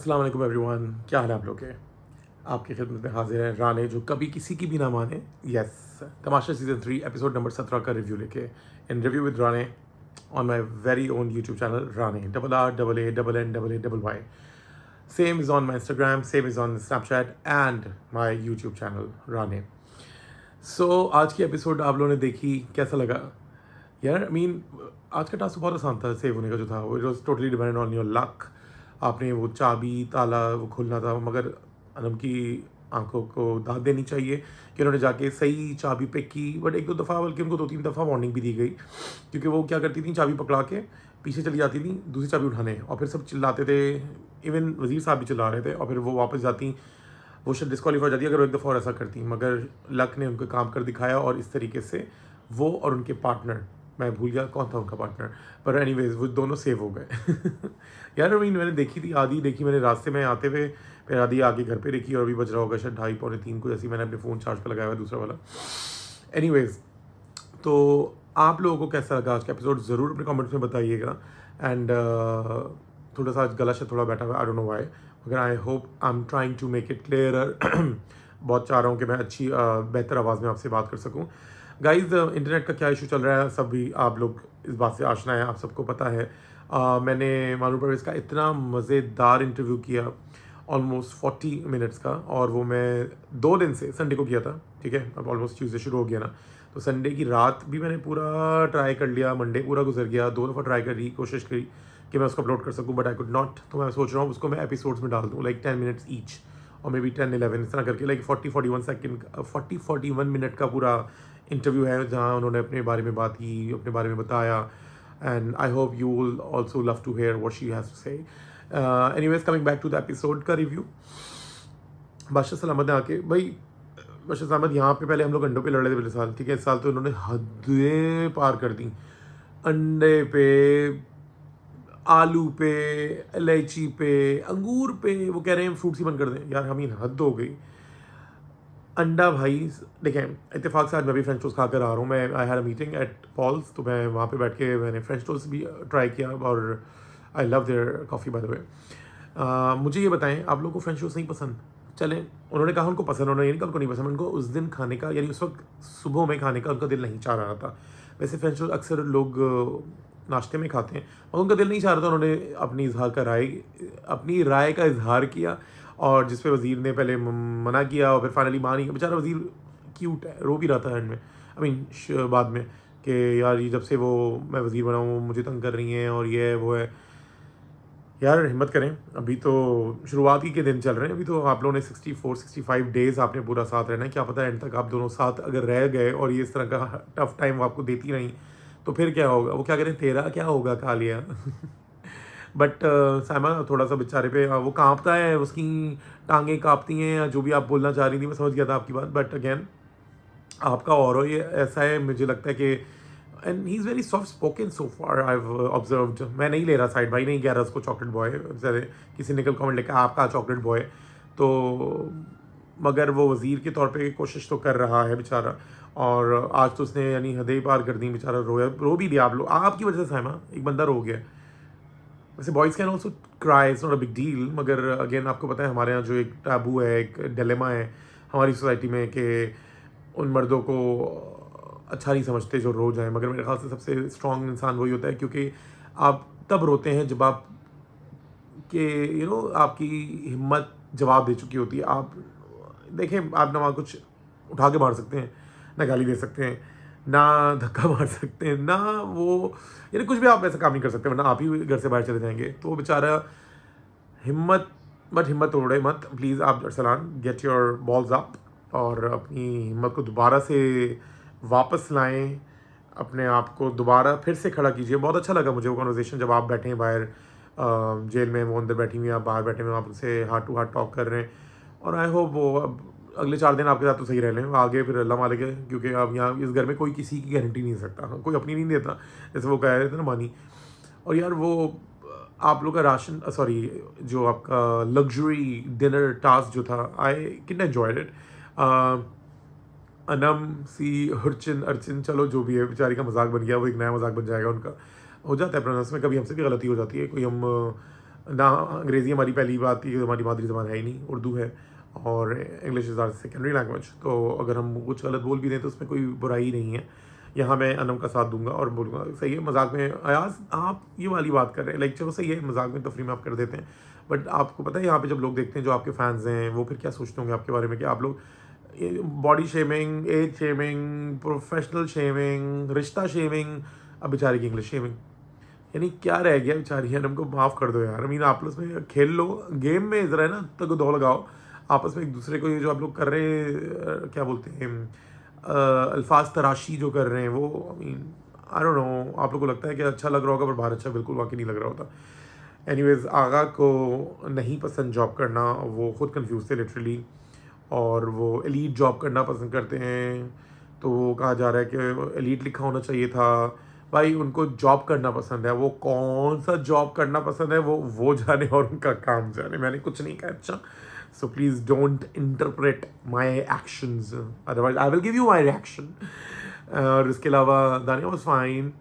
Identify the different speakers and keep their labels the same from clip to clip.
Speaker 1: अस्सलाम वालेकुम एवरीवन, क्या हाल है आप लोग के। आपकी खिदमत में हाजिर है राने, जो कभी किसी की भी ना माने। Yes, Tamasha season 3 episode number 17 का रिव्यू लेके in review with Ranay on my very own YouTube channel Ranay, RRAANNAAY। Same is on my Instagram, same is on Snapchat and my YouTube channel Ranay. So आज की एपिसोड आप लोगों ने देखी, कैसा लगा यार? आज का टास्क बहुत आसान था सेव होने का, जो था वो it was totally dependent on your luck. आपने वो चाबी ताला वो खोलना था, मगर अनम की आंखों को दाद देनी चाहिए कि उन्होंने जाके सही चाबी पिक की। बट एक दो दफ़ा, बल्कि उनको 2-3 दफ़ा वार्निंग भी दी गई, क्योंकि वो क्या करती थी, चाबी पकड़ा के पीछे चली जाती थी दूसरी चाबी उठाने, और फिर सब चिल्लाते थे। इवन वजीर साहब भी चिल्ला रहे थे, और फिर वो वापस जाती, वो शायद डिस्क्वालीफाई हो जाती अगर वो एक दफ़ा और ऐसा करती। मगर लक ने उनको काम कर दिखाया, और इस तरीके से वो और उनके पार्टनर, मैं भूल गया कौन था उनका पार्टनर, पर एनीवेज वो दोनों सेव हो गए। यार मैंने देखी थी, आधी देखी मैंने रास्ते में आते हुए, फिर आधी आके घर पे देखी, और अभी बज रहा होगा शायद 2:30-3 को, जैसे मैंने अपने फ़ोन चार्ज पर लगाया हुआ दूसरा वाला। एनीवेज, तो आप लोगों को कैसा लगा आज का एपिसोड, ज़रूर अपने कमेंट्स में बताइएगा। एंड थोड़ा सा आज गला से थोड़ा बैठा हुआ, आई डोंट नो व्हाई, मगर I hope I am trying to make it clear. बहुत चाह रहा हूँ कि मैं अच्छी बेहतर आवाज़ में आपसे बात कर सकूँ। गाइज, इंटरनेट का क्या इशू चल रहा है, सब भी आप लोग इस बात से आशना है, आप सबको पता है। मैंने मानूर परवेज़ का इतना मज़ेदार इंटरव्यू किया, ऑलमोस्ट 40 मिनट्स का, और वो मैं 2 दिन से संडे को किया था, ठीक है। अब ऑलमोस्ट ट्यूसडे शुरू हो गया ना, तो संडे की रात भी मैंने पूरा ट्राई कर लिया, मंडे पूरा गुजर गया, 2 दफ़ा ट्राई करी, कोशिश करी कि मैं उसको अपलोड कर सकूँ, बट आई कुड नॉट। तो मैं सोच रहा हूँ उसको मैं एपिसोड्स में डाल दूँ, लाइक 10 मिनट्स ईच, और मे बी 10-11 इस तरह करके, लाइक 40-41 मिनट का पूरा इंटरव्यू है, जहाँ उन्होंने अपने बारे में बात की, अपने बारे में बताया। And I hope you will also love to hear what she has to say. Anyways, coming back to the episode का रिव्यू। बादशाह सलामत ने आके, भाई बादशाह सलामत यहाँ पे पहले हम लोग अंडों पे लड़ रहे थे पिछले साल, ठीक है। इस साल तो उन्होंने हदें पार कर दी, अंडे पे, आलू पे, इलायची पे, अंगूर पे। वो कह रहे हैं फ्रूट्स ही बंद कर दें। यार हमीन, हद हो गई। अंडा भाई, देखें, इत्तेफाक से आज मैं भी फ्रेंच टोस्ट खाकर आ रहा हूँ। मैं I had a meeting at Paul's, तो मैं वहाँ पे बैठ के मैंने फ्रेंच टोस्ट भी ट्राई किया, और I love their coffee by the way. मुझे ये बताएं, आप लोगों को फ्रेंच टोस्ट नहीं पसंद? चलें, उन्होंने कहा उनको पसंद, उन्होंने ये नहीं कहा उनको नहीं पसंद, उनको उस दिन खाने का, यानी उस वक्त सुबह में खाने का उनका दिल नहीं चाह रहा था। वैसे फ्रेंच टोस्ट अक्सर लोग नाश्ते में खाते हैं, और उनका दिल नहीं चाह रहा था। उन्होंने अपनी राय का इजहार किया, और जिस पे वज़ीर ने पहले मना किया, और फिर फाइनली मान ही गया। बेचारा वज़ीर क्यूट है, रो भी रहा था एंड में, बाद में, कि यार ये जब से वो मैं वज़ीर बना हूँ मुझे तंग कर रही हैं, और ये है वो है। यार हिम्मत करें, अभी तो शुरुआत ही के दिन चल रहे हैं, अभी तो आप लोगों ने 64-65 डेज़ आपने पूरा साथ रहना है। क्या पता एंड तक आप दोनों साथ अगर रह गए, और ये इस तरह का टफ टाइम वो आपको देती रही, तो फिर क्या होगा? वो क्या करें, तेरा क्या होगा खा लिया। बट साइमा थोड़ा सा बेचारे पे वो काँपता है, उसकी टांगें काँपती हैं, या जो भी आप बोलना चाह रही थी, मैं समझ गया था आपकी बात। बट अगेन, आपका और ये ऐसा है, मुझे लगता है कि, and he is very soft spoken so far, I have observed. मैं नहीं ले रहा साइड, भाई नहीं कह रहा उसको चॉकलेट बॉय, किसी ने कल कमेंट लिखा आपका चॉकलेट बॉय, तो मगर वो वज़ीर के तौर पे कोशिश तो कर रहा है बेचारा। और आज तो उसने यानी हदें ही पार कर दी, बेचारा रो भी दिया। आप लोग, आपकी वजह से साइमा एक बंदा रो गया। वैसे boys can also cry, it's not a big deal, मगर अगेन आपको पता है हमारे यहाँ जो एक टैबू है, एक डिलेमा है हमारी सोसाइटी में, कि उन मर्दों को अच्छा नहीं समझते जो रो जाएं। मगर मेरे ख्याल से सबसे स्ट्रॉन्ग इंसान वही होता है, क्योंकि आप तब रोते हैं जब आप के आपकी हिम्मत जवाब दे चुकी होती है। आप देखें, आप ना वहाँ कुछ उठा के मार सकते हैं, ना गाली दे सकते हैं, ना धक्का मार सकते हैं, ना वो, यानी कुछ भी आप ऐसा काम नहीं कर सकते, वरना आप ही घर से बाहर चले जाएंगे। तो वो बेचारा हिम्मत, बट हिम्मत तोड़े मत प्लीज़। आप Arsalan, get your balls up, और अपनी हिम्मत को दोबारा से वापस लाएं, अपने आप को दोबारा फिर से खड़ा कीजिए। बहुत अच्छा लगा मुझे वो कन्वर्सेशन, जब आप बैठे हैं बाहर जेल में, वो अंदर बैठी हुई हैं, आप बाहर बैठे हुए, आप उनसे हार्ट टू हार्ट टॉक कर रहे हैं। और आई होप वो अब अगले 4 दिन आपके साथ तो सही रह लें, आगे फिर अल्लाह मालिक है, क्योंकि अब यहाँ इस घर में कोई किसी की गारंटी नहीं दे सकता, कोई अपनी नहीं देता, जैसे वो कह रहे थे ना मानी। और यार वो आप लोग का राशन, सॉरी, जो आपका लग्जरी डिनर टास्क जो था, आई कितना एन्जॉयड इट। अनम सी हर्चिन अर्चिन, चलो जो भी है, बेचारी का मजाक बन गया, वो एक नया मजाक बन जाएगा उनका, हो जाता है प्रोनाउंस में, कभी हमसे भी गलती हो जाती है, कोई हम ना अंग्रेज़ी हमारी पहली बात थी, हमारी मादरी ज़बान है ही नहीं, उर्दू है, और English is our secondary language. तो अगर हम कुछ गलत बोल भी दें तो उसमें कोई बुराई नहीं है। यहाँ मैं अनम का साथ दूंगा और बोलूँगा सही है, मजाक में अयाज आप ये वाली बात कर रहे हैं, लाइक चलो सही है, मजाक में तफरी में आप कर देते हैं, बट आपको पता है यहाँ पे जब लोग देखते हैं जो आपके फैंस हैं वो फिर क्या सोचते होंगे आपके बारे में कि आप लोग body shaming, age shaming, professional shaming, रिश्ता शेमिंग, अब बेचारे की इंग्लिश शेमिंग, यानी क्या रह गया बेचारी है, हमको माफ़ कर दो यार। आप आपस में खेल लो, गेम में ज़रा है ना तक दो लगाओ आपस में एक दूसरे को, ये जो आप लोग कर रहे हैं क्या बोलते हैं अल्फाज तराशी जो कर रहे हैं वो, आई डोंट नो, आप लोग को लगता है कि अच्छा लग रहा होगा, पर बाहर अच्छा बिल्कुल वाकई नहीं लग रहा होता। एनीवेज, आगा को नहीं पसंद जॉब करना, वो खुद कंफ्यूज थे लिटरली, और वो एलीट जॉब करना पसंद करते हैं। तो वो कहा जा रहा है कि एलीट लिखा होना चाहिए था। भाई उनको जॉब करना पसंद है, वो कौन सा जॉब करना पसंद है वो जाने और उनका काम जाने, मैंने कुछ नहीं कहा। अच्छा, so please don't interpret my actions, otherwise I will give you my reaction. और इसके अलावा दानिया वॉज फाइन,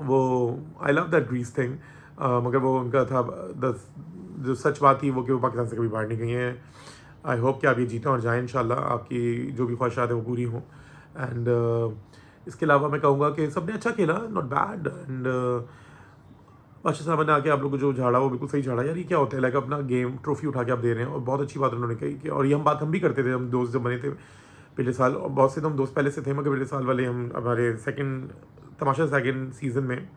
Speaker 1: वो I love that Greece thing, मगर वो उनका था जो सच बात थी वो कि वो पाकिस्तान से कभी बाहर नहीं गई हैं। आई होप कि आप ये जीतें और जाएँ इंशाल्लाह, आपकी जो भी ख्वाहिशात है वो पूरी हों। एंड इसके अलावा मैं कहूँगा कि सबने अच्छा खेला, नॉट बैड। एंड बादशाह साहब ने आके आप लोग को जो झाड़ा वो बिल्कुल सही झाड़ा यार। ये क्या होता है, लाइक अपना गेम ट्रॉफी उठा के आप दे रहे हैं, और बहुत अच्छी बात उन्होंने कही कि, और ये हम भी करते थे, हम दोस्त जब बने थे पिछले साल, और बहुत से तो हम दोस्त पहले से थे, मगर पिछले साल वाले हम हमारे तमाशा सेकंड सीज़न में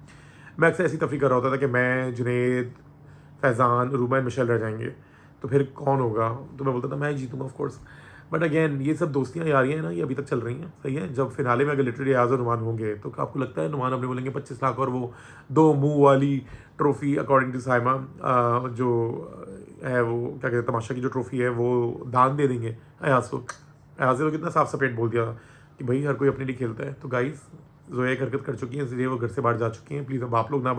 Speaker 1: मैं अक्सर ऐसी तफरी कर रहा होता था कि मैं, जुनैद, फैज़ान, रूबा एंड मिशेल रह जाएंगे, तो फिर कौन होगा, तो मैं बोलता था मैं जीतूंगा ऑफ कोर्स। बट अगेन ये सब दोस्तियाँ यारियाँ हैं ना, ये अभी तक चल रही हैं, सही है। जब फिनाले में अगर लिटरली अयाज और नुमान होंगे तो आपको लगता है नुमान अपने बोलेंगे 25 लाख और वो 2 मुंह वाली ट्रॉफी, अकॉर्डिंग टू साइमा, जो है वो क्या कहते हैं तमाशा की जो ट्रॉफी है वो दान दे देंगे अयाज को। अयाज ने तो कितना साफ सपेट बोल दिया कि भाई हर कोई अपने लिए खेलता है। तो गाइस, जोया एक हरकत कर चुकी हैं, इसलिए वो घर से बाहर जा चुकी हैं। प्लीज़ अब आप लोग ना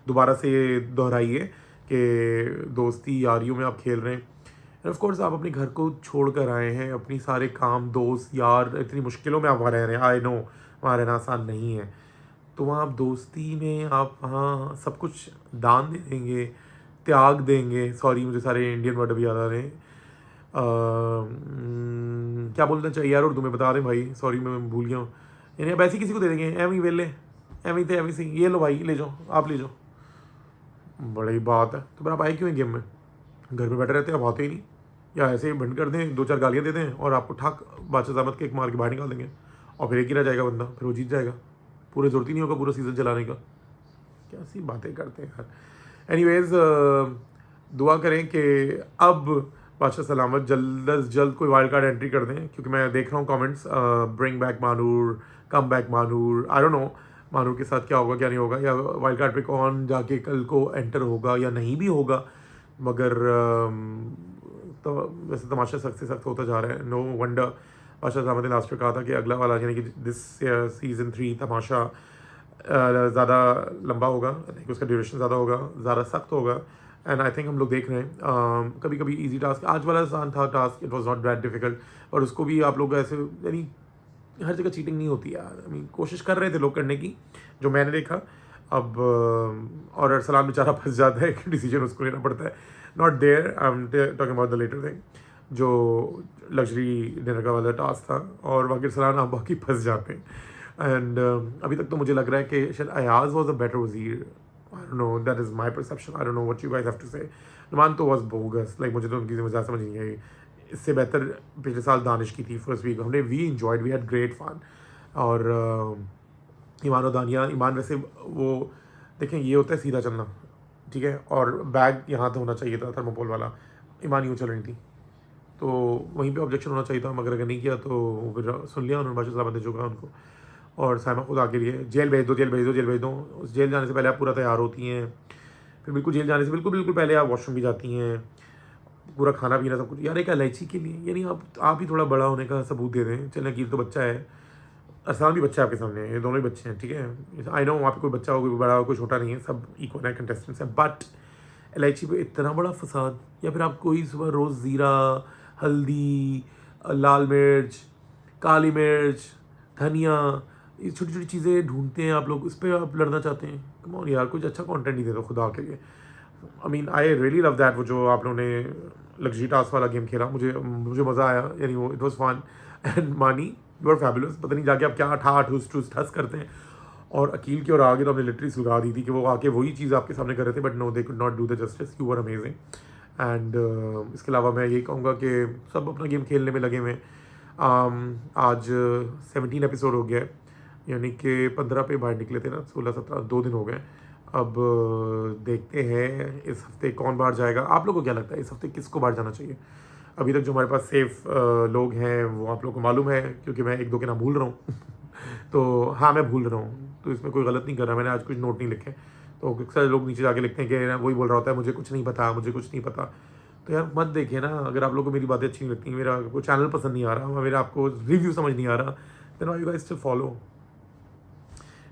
Speaker 1: दोबारा से ये दोहराइए कि दोस्ती यारियों में आप खेल रहे हैं। ऑफ कोर्स आप अपने घर को छोड़ कर आए हैं, अपनी सारे काम, दोस्त यार, इतनी मुश्किलों में आप वहाँ रह रहे हैं, आई नो वहाँ रहना आसान नहीं है, तो वहाँ आप दोस्ती में आप वहाँ सब कुछ दान दे देंगे, त्याग देंगे, सॉरी मुझे सारे इंडियन वर्ड भी याद आ रहे हैं, क्या बोलना चाहिए यार उर्दू में, बता दें भाई, सॉरी मैं भूल गया हूँ। यानी आप ऐसे किसी को दे देंगे, एवं ही वेले, एवं ही थे एवं सी, ये लो भाई ले जाओ, आप ले जाओ, बड़ी बात है। तो फिर आप आए क्यों हैं गेम में, घर में बैठे रहते हैं, आप आते ही नहीं, या ऐसे ही बंद कर दें, 2-4 गालियाँ दे दें और आपको ठाक बादशाह ज़ामत के एक मार के बाहर निकाल देंगे, और फिर एक ही रह जाएगा बंदा, फिर वो जीत जाएगा, पूरे ज़रूरत ही नहीं होगा पूरा सीज़न चलाने का। क्या सी बातें करते हैं यार। एनीवेज, दुआ करें कि अब बादशाह सलामत जल्द अज जल्द कोई वाइल्ड कार्ड एंट्री कर दें, क्योंकि मैं देख रहा हूँ comments, bring back Manoor, come back Manoor, I don't know Manoor के साथ क्या होगा क्या नहीं होगा, या वाइल्ड कार्ड पे कौन जाके कल को एंटर होगा या नहीं भी होगा, मगर तो वैसे तमाशा सख्त से सख्त होता जा रहा है। नो वंडर बादशाह साहब ने लास्ट में कहा था कि अगला वाला यानी कि दिस सीज़न 3 तमाशा ज़्यादा लंबा होगा, लाइक उसका ड्यूरेशन ज़्यादा होगा, ज़्यादा सख्त होगा, एंड आई थिंक हम लोग देख रहे हैं। कभी कभी इजी टास्क, आज वाला आसान था task, it was not that difficult, और उसको भी आप लोग ऐसे, यानी हर जगह चीटिंग नहीं होती यार, कोशिश कर रहे थे लोग करने की, जो मैंने देखा। अब और अरसलान बेचारा फंस जाता है कि डिसीजन उसको लेना पड़ता है, not there, I am talking about the latter thing, जो लग्जरी डिनर का वाला टास्क था, और बाकी अरसलान आप बाकी फंस जाते हैं। एंड अभी तक तो मुझे लग रहा है कि शायद अयाज वॉज अ बेटर वज़ीर, I don't know, that is my perception, I don't know what you guys have to say. Numan तो वॉज बोगस, लाइक मुझे तो उनकी मजाक समझ नहीं आई। इससे बेहतर पिछले साल दानिश की थी फर्स्ट वीक, हमने we enjoyed, we had great fun. और ईमान और दानिया, ईमान वैसे वो देखें ये होता है सीधा चलना, ठीक है, और बैग यहाँ तो होना चाहिए था थर्मोपोल वाला, ईमान यूँ चल रही थी, तो वहीं पे ऑब्जेक्शन होना चाहिए था, मगर अगर नहीं किया तो फिर सुन लिया उन्होंने, बादशाह साहब ने जो कहा उनको। और साइमा खुद आके लिए जेल भेज दो, जेल भेज दो, जेल भेज दो। उस जेल जाने से पहले आप पूरा तैयार होती हैं, फिर बिल्कुल जेल जाने से बिल्कुल पहले आप वॉशरूम भी जाती हैं, पूरा खाना पीना सब कुछ, यार एक इलायची के लिए, यानी आप ही थोड़ा बड़ा होने का सबूत दे दें। चलें अकील तो बच्चा है, अरसान भी बच्चा है आपके सामने, ये दोनों ही बच्चे हैं, ठीक है, आई नो वहाँ पे कोई बच्चा हो, कोई बड़ा हो, कोई छोटा नहीं है, सब इक्वल है, कंटेस्टेंट्स हैं, बट इलायची पे इतना बड़ा फसाद। या फिर आप कोई सुबह रोज़ ज़ीरा, हल्दी, लाल मिर्च, काली मिर्च, धनिया, ये छोटी छोटी चीज़ें ढूंढते हैं आप लोग, उस पर आप लड़ना चाहते हैं। कम ऑन यार, कुछ अच्छा कंटेंट नहीं देता खुदा के लिए। I mean I really love that, वो जो आप लोगों ने लग्जरी टास्क वाला गेम खेला, मुझे मुझे मज़ा आया, यानी वो इट वाज फन। एंड मानी यू आर फैबुलस, पता नहीं जाके आप क्या ठा ठूस ठूस ठस करते हैं। और अकील की और आगे तो हमने लिटरली सुलगा दी थी कि वो आके वही चीज़ आपके सामने कर रहे थे, but no they could not do the justice, you were amazing. And इसके अलावा मैं यही कहूँगा कि सब अपना गेम खेलने में लगे हुए हैं। आज 17 एपिसोड हो गया है, यानी कि 15 पे बाहर निकले थे ना, 16-17 2 दिन हो गए। अब देखते हैं इस हफ्ते कौन बाहर जाएगा। आप लोगों को क्या लगता है इस हफ्ते किसको बाहर जाना चाहिए? अभी तक जो हमारे पास सेफ लोग हैं वो आप लोगों को मालूम है, क्योंकि मैं 1-2 के नाम भूल रहा हूँ। तो हाँ, मैं भूल रहा हूँ, तो इसमें कोई गलत नहीं कर रहा, मैंने आज कुछ नोट नहीं लिखे। तो अक्सर लोग नीचे जाके लिखते हैं कि वही बोल रहा होता है मुझे कुछ नहीं पता, मुझे कुछ नहीं पता। तो यार मत देखिए ना, अगर आप लोगों को मेरी बातें अच्छी नहीं लगती, मेरा आपको चैनल पसंद नहीं आ रहा, मेरा आपको रिव्यू समझ नहीं आ रहा, then why you guys still follow.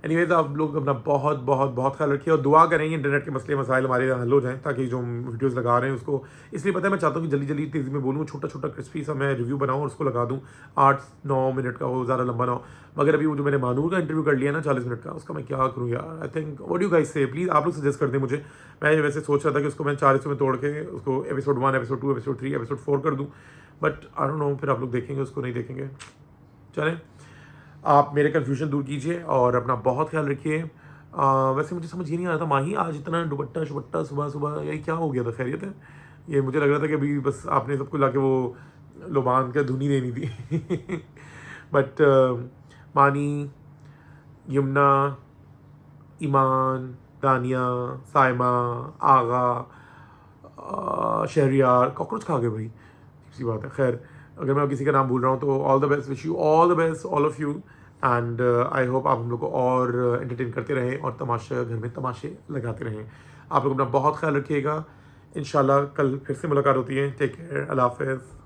Speaker 1: Anyways आप लोग अपना बहुत बहुत बहुत ख्याल रखिए और दुआ करेंगे इंटरनेट के मसले मसाइल हमारे हल हो जाएं, ताकि जो हम वीडियोस लगा रहे हैं उसको, इसलिए पता है मैं चाहता हूँ कि जल्दी जल्दी तेज़ी में बोलूँ, छोटा छोटा क्रिस्पी सा मैं रिव्यू बनाऊँ और उसको लगा दूँ। 8-9 मिनट का हो, ज़्यादा लंबा ना हो। मगर अभी वो जो मैंने मानूर का इंटरव्यू कर लिया ना 40 मिनट का, उसका मैं क्या करूँ यार। I think what you guys से, प्लीज़ आप लोग सजेस्ट कर दें मुझे। मैं वैसे सोच रहा था कि उसको मैं 4 हिस्सों में तोड़ के उसको एपिसोड 1, एपिसोड 2, एपिसोड 3, एपिसोड 4 कर दूँ, बट आई डोंट नो, फिर आप लोग देखेंगे उसको नहीं देखेंगे। चलें, आप मेरे कन्फ्यूजन दूर कीजिए और अपना बहुत ख्याल रखिए। वैसे मुझे समझ ये नहीं आ रहा था माही आज इतना दुपट्टा शुपट्टा सुबह सुबह, यही क्या हो गया था? खैरियत है? ये मुझे लग रहा था कि अभी बस आपने सबको लाके वो लुबान का धुनी देनी थी। बट मानी, यमुना, ईमान, दानिया, साइमा, आगा, शहरियार, कॉकरोच खा गए भाई, सी बात है। खैर, अगर मैं किसी का नाम भूल रहा हूँ तो all the best, wish you all the best all of you. And I hope आप हम लोग को और एंटरटेन करते रहें और तमाशा घर में तमाशे लगाते रहें। आप लोग अपना बहुत ख्याल रखिएगा। इंशाल्लाह कल फिर से मुलाकात होती है। टेक केयर, अल्लाह हाफ़िज़।